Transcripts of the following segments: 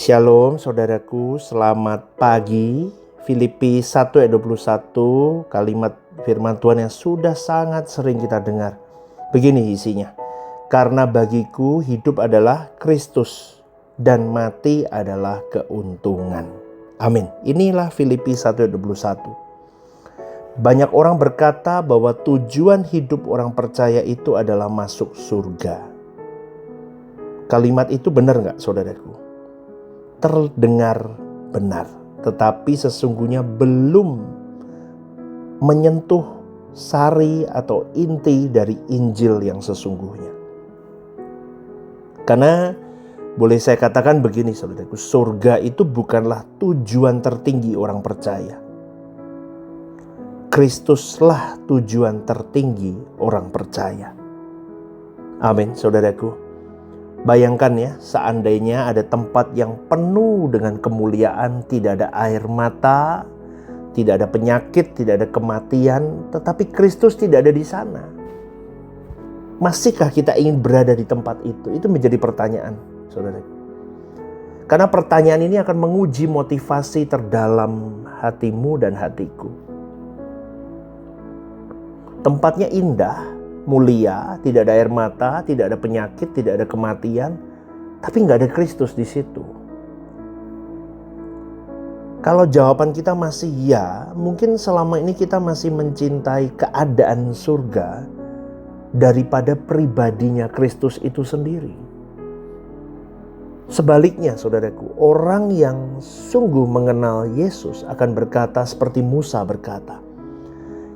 Shalom saudaraku, selamat pagi. Filipi 1 ayat 21, kalimat firman Tuhan yang sudah sangat sering kita dengar. Begini isinya, karena bagiku hidup adalah Kristus dan mati adalah keuntungan. Amin. Inilah Filipi 1 ayat 21. Banyak orang berkata bahwa tujuan hidup orang percaya itu adalah masuk surga. Kalimat itu benar gak saudaraku? Terdengar benar, tetapi sesungguhnya belum menyentuh sari atau inti dari Injil yang sesungguhnya. Karena boleh saya katakan begini saudaraku, surga itu bukanlah tujuan tertinggi orang percaya. Kristuslah tujuan tertinggi orang percaya. Amin saudaraku. Bayangkan ya, seandainya ada tempat yang penuh dengan kemuliaan, tidak ada air mata, tidak ada penyakit, tidak ada kematian, tetapi Kristus tidak ada di sana. Masihkah kita ingin berada di tempat itu? Itu menjadi pertanyaan, saudara. Karena pertanyaan ini akan menguji motivasi terdalam hatimu dan hatiku. Tempatnya indah, mulia, tidak ada air mata, tidak ada penyakit, tidak ada kematian, tapi nggak ada Kristus di situ. Kalau jawaban kita masih ya, mungkin selama ini kita masih mencintai keadaan surga daripada pribadinya Kristus itu sendiri. Sebaliknya saudaraku, orang yang sungguh mengenal Yesus akan berkata seperti Musa berkata,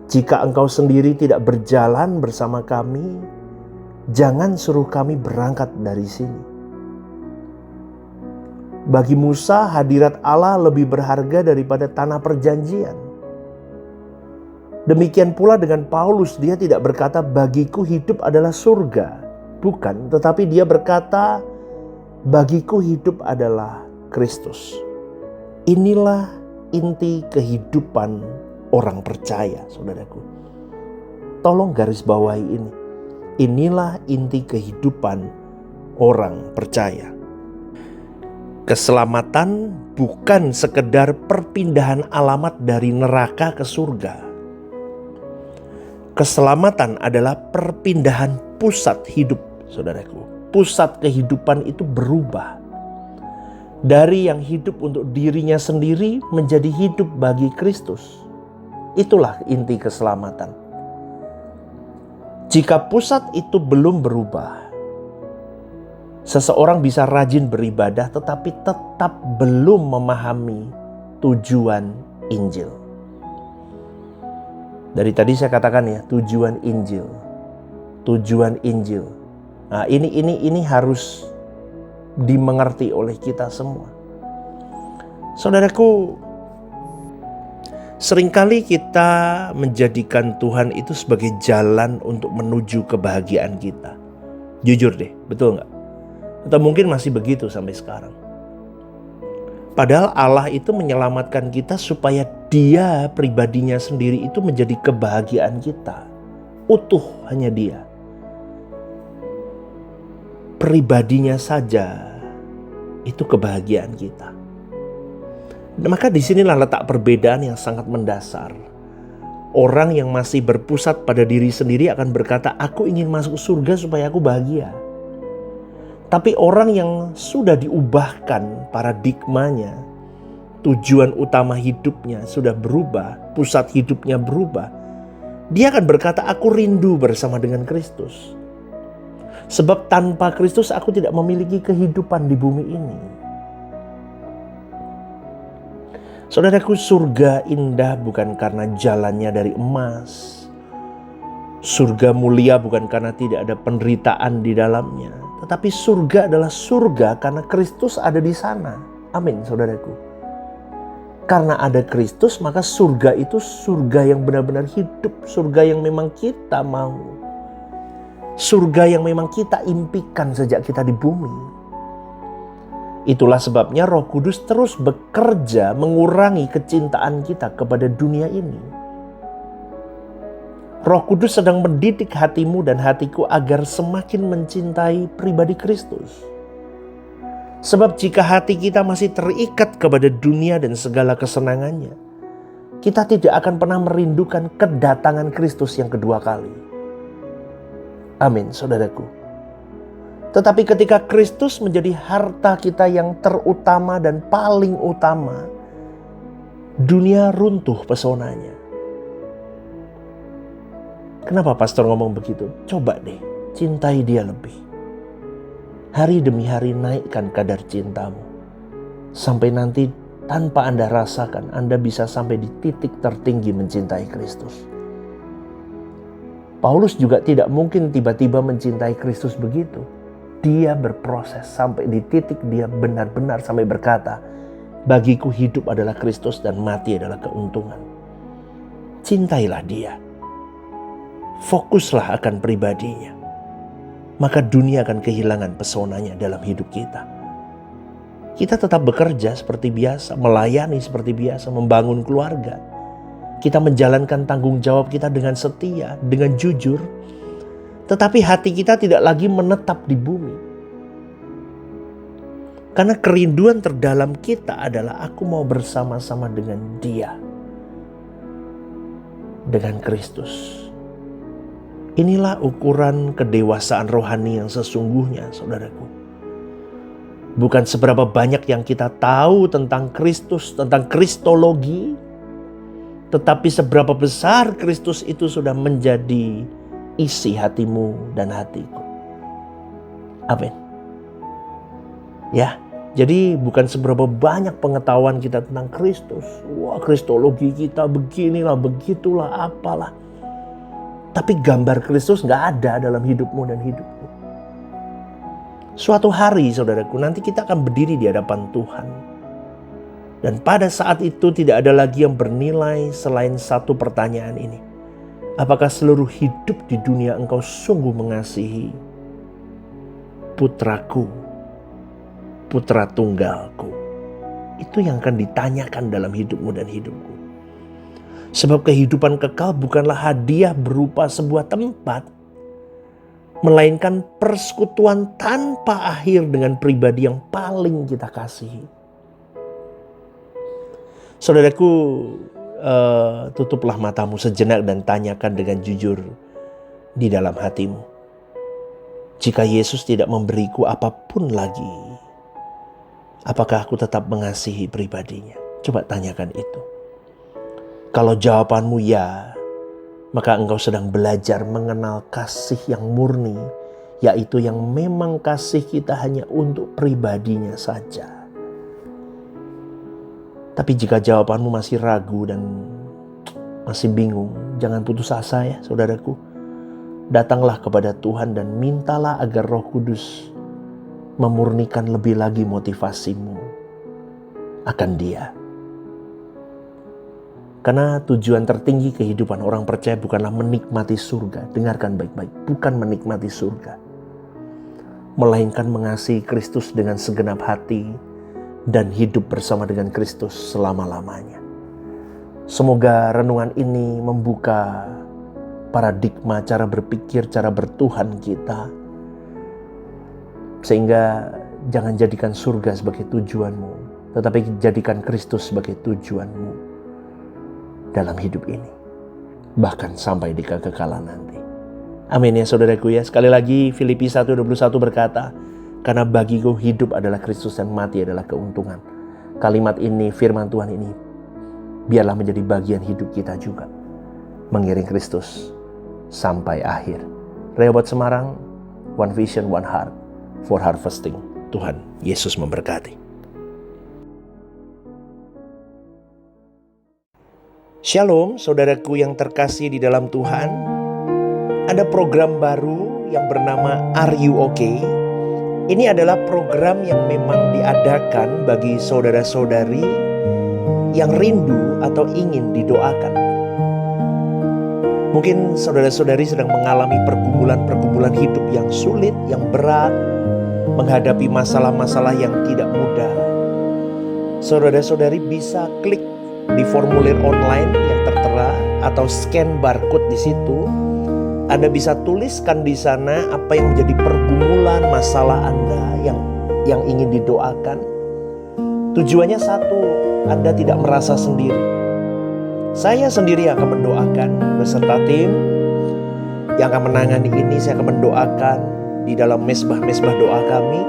jika engkau sendiri tidak berjalan bersama kami, jangan suruh kami berangkat dari sini. Bagi Musa, hadirat Allah lebih berharga daripada tanah perjanjian. Demikian pula dengan Paulus, dia tidak berkata bagiku hidup adalah surga. Bukan, tetapi dia berkata bagiku hidup adalah Kristus. Inilah inti kehidupan orang percaya, saudaraku. Tolong garis bawahi ini. Inilah inti kehidupan orang percaya. Keselamatan bukan sekedar perpindahan alamat dari neraka ke surga. Keselamatan adalah perpindahan pusat hidup, saudaraku. Pusat kehidupan itu berubah. Dari yang hidup untuk dirinya sendiri menjadi hidup bagi Kristus. Itulah inti keselamatan. Jika pusat itu belum berubah, seseorang bisa rajin beribadah tetapi tetap belum memahami tujuan Injil. Dari tadi saya katakan ya, tujuan Injil. Tujuan Injil. Nah, ini harus dimengerti oleh kita semua. Saudaraku, seringkali kita menjadikan Tuhan itu sebagai jalan untuk menuju kebahagiaan kita. Jujur deh, betul gak? Atau mungkin masih begitu sampai sekarang. Padahal Allah itu menyelamatkan kita supaya Dia pribadinya sendiri itu menjadi kebahagiaan kita. Utuh hanya Dia. Pribadinya saja itu kebahagiaan kita. Maka disinilah letak perbedaan yang sangat mendasar. Orang yang masih berpusat pada diri sendiri akan berkata, aku ingin masuk surga supaya aku bahagia. Tapi orang yang sudah diubahkan paradigmanya, tujuan utama hidupnya sudah berubah, pusat hidupnya berubah, dia akan berkata, aku rindu bersama dengan Kristus. Sebab tanpa Kristus aku tidak memiliki kehidupan di bumi ini. Saudaraku, surga indah bukan karena jalannya dari emas. Surga mulia bukan karena tidak ada penderitaan di dalamnya. Tetapi surga adalah surga karena Kristus ada di sana. Amin, saudaraku. Karena ada Kristus, maka surga itu surga yang benar-benar hidup. Surga yang memang kita mau. Surga yang memang kita impikan sejak kita di bumi. Itulah sebabnya Roh Kudus terus bekerja mengurangi kecintaan kita kepada dunia ini. Roh Kudus sedang mendidik hatimu dan hatiku agar semakin mencintai pribadi Kristus. Sebab jika hati kita masih terikat kepada dunia dan segala kesenangannya, kita tidak akan pernah merindukan kedatangan Kristus yang kedua kali. Amin, saudaraku. Tetapi ketika Kristus menjadi harta kita yang terutama dan paling utama, dunia runtuh pesonanya. Kenapa pastor ngomong begitu? Coba deh, cintai dia lebih. Hari demi hari naikkan kadar cintamu. Sampai nanti tanpa Anda rasakan, Anda bisa sampai di titik tertinggi mencintai Kristus. Paulus juga tidak mungkin tiba-tiba mencintai Kristus begitu. Dia berproses sampai di titik dia benar-benar sampai berkata, bagiku hidup adalah Kristus dan mati adalah keuntungan. Cintailah dia. Fokuslah akan pribadinya. Maka dunia akan kehilangan pesonanya dalam hidup kita. Kita tetap bekerja seperti biasa, melayani seperti biasa, membangun keluarga. Kita menjalankan tanggung jawab kita dengan setia, dengan jujur. Tetapi hati kita tidak lagi menetap di bumi. Karena kerinduan terdalam kita adalah aku mau bersama-sama dengan Dia. Dengan Kristus. Inilah ukuran kedewasaan rohani yang sesungguhnya, saudaraku. Bukan seberapa banyak yang kita tahu tentang Kristus, tentang kristologi, tetapi seberapa besar Kristus itu sudah menjadi isi hatimu dan hatiku. Amin. Ya, jadi bukan seberapa banyak pengetahuan kita tentang Kristus. Wah, kristologi kita beginilah, begitulah, apalah. Tapi gambar Kristus gak ada dalam hidupmu dan hidupku. Suatu hari, saudaraku, nanti kita akan berdiri di hadapan Tuhan. Dan pada saat itu tidak ada lagi yang bernilai selain satu pertanyaan ini. Apakah seluruh hidup di dunia engkau sungguh mengasihi putraku, putra tunggalku? Itu yang akan ditanyakan dalam hidupmu dan hidupku. Sebab kehidupan kekal bukanlah hadiah berupa sebuah tempat, melainkan persekutuan tanpa akhir dengan pribadi yang paling kita kasihi. Saudaraku, tutuplah matamu sejenak dan tanyakan dengan jujur di dalam hatimu. Jika Yesus tidak memberiku apapun lagi, apakah aku tetap mengasihi pribadinya? Coba tanyakan itu. Kalau jawabanmu ya, maka engkau sedang belajar mengenal kasih yang murni, yaitu yang memang kasih kita hanya untuk pribadinya saja. Tapi jika jawabanmu masih ragu dan masih bingung, jangan putus asa ya saudaraku. Datanglah kepada Tuhan dan mintalah agar Roh Kudus memurnikan lebih lagi motivasimu akan Dia. Karena tujuan tertinggi kehidupan orang percaya bukanlah menikmati surga. Dengarkan baik-baik, bukan menikmati surga. Melainkan mengasihi Kristus dengan segenap hati dan hidup bersama dengan Kristus selama-lamanya. Semoga renungan ini membuka paradigma cara berpikir, cara bertuhan kita. Sehingga jangan jadikan surga sebagai tujuanmu, tetapi jadikan Kristus sebagai tujuanmu dalam hidup ini, bahkan sampai di kekekalan nanti. Amin ya saudaraku ya. Sekali lagi Filipi 1:21 berkata, karena bagiku hidup adalah Kristus dan mati adalah keuntungan. Kalimat ini, firman Tuhan ini, biarlah menjadi bagian hidup kita juga, mengiring Kristus sampai akhir. Rehoboth Semarang, One Vision, One Heart for Harvesting. Tuhan Yesus memberkati. Shalom saudaraku yang terkasih di dalam Tuhan. Ada program baru yang bernama Are You Okay? Ini adalah program yang memang diadakan bagi saudara-saudari yang rindu atau ingin didoakan. Mungkin saudara-saudari sedang mengalami pergumulan-pergumulan hidup yang sulit, yang berat, menghadapi masalah-masalah yang tidak mudah. Saudara-saudari bisa klik di formulir online yang tertera atau scan barcode di situ. Anda bisa tuliskan di sana apa yang menjadi pergumulan masalah Anda yang ingin didoakan. Tujuannya satu, Anda tidak merasa sendiri. Saya sendiri yang akan mendoakan beserta tim yang akan menangani ini. Saya akan mendoakan di dalam mesbah-mesbah doa kami.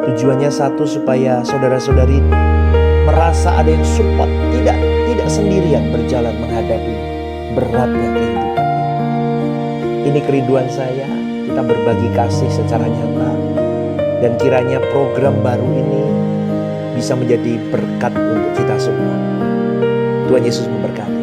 Tujuannya satu, supaya saudara-saudari merasa ada yang support, tidak sendirian berjalan menghadapi beratnya kehidupan ini. Ini kerinduan saya, kita berbagi kasih secara nyata, dan kiranya program baru ini bisa menjadi berkat untuk kita semua. Tuhan Yesus memberkati.